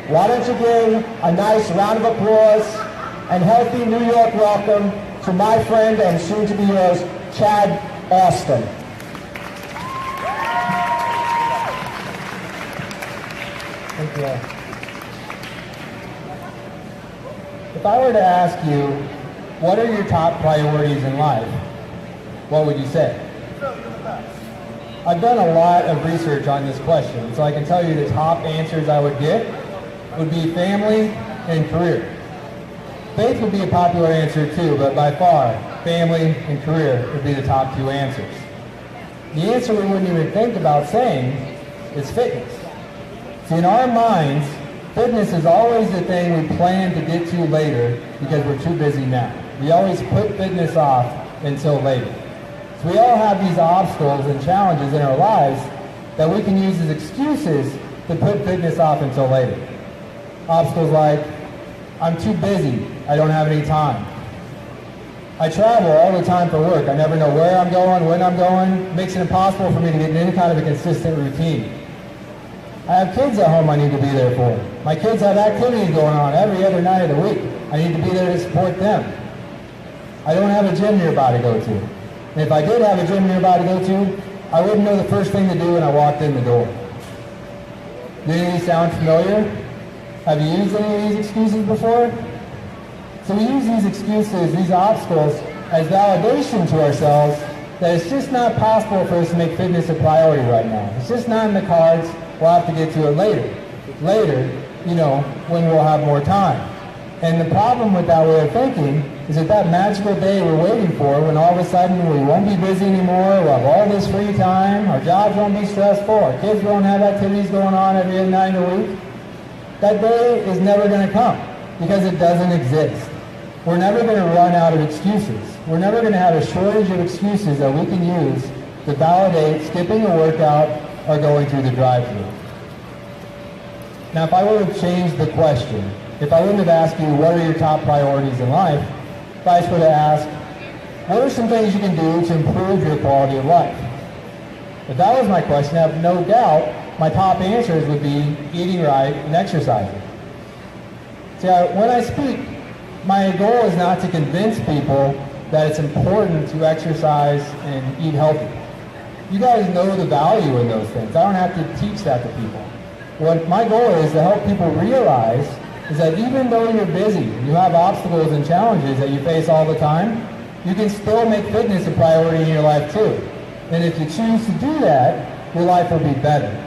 Why don't you give a nice round of applause and healthy New York welcome to my friend and soon to be yours, Chad Austin. Thank you. If I were to ask you, what are your top priorities in life, what would you say? I've done a lot of research on this question, so I can tell you the top answers I would get would be family and career. Faith would be a popular answer too, but by far, family and career would be the top two answers. The answer we wouldn't even think about saying is fitness. See, in our minds, fitness is always the thing we plan to get to later because we're too busy now. We always put fitness off until later. So we all have these obstacles and challenges in our lives that we can use as excuses to put fitness off until later. Obstacles like, I'm too busy, I don't have any time. I travel all the time for work. I never know where I'm going, when I'm going. It makes it impossible for me to get in any kind of a consistent routine. I have kids at home I need to be there for. My kids have activities going on every other night of the week. I need to be there to support them. I don't have a gym nearby to go to. And if I did have a gym nearby to go to, I wouldn't know the first thing to do when I walked in the door. Do any of these sound familiar? Have you used any of these excuses before? So we use these excuses, these obstacles, as validation to ourselves that it's just not possible for us to make fitness a priority right now. It's just not in the cards. We'll have to get to it later. Later, you know, when we'll have more time. And the problem with that way of thinking is that magical day we're waiting for, when all of a sudden we won't be busy anymore, we'll have all this free time, our jobs won't be stressful, our kids won't have activities going on every other night of the week. That day is never going to come because it doesn't exist. We're never going to run out of excuses. We're never going to have a shortage of excuses that we can use to validate skipping a workout or going through the drive-thru. Now, if I were to change the question, if I wouldn't have asked you what are your top priorities in life, if I were to ask, what are some things you can do to improve your quality of life? If that was my question, I have no doubt my top answers would be eating right and exercising. See, when I speak, my goal is not to convince people that it's important to exercise and eat healthy. You guys know the value in those things. I don't have to teach that to people. What my goal is to help people realize is that even though you're busy, you have obstacles and challenges that you face all the time, you can still make fitness a priority in your life too. And if you choose to do that, your life will be better.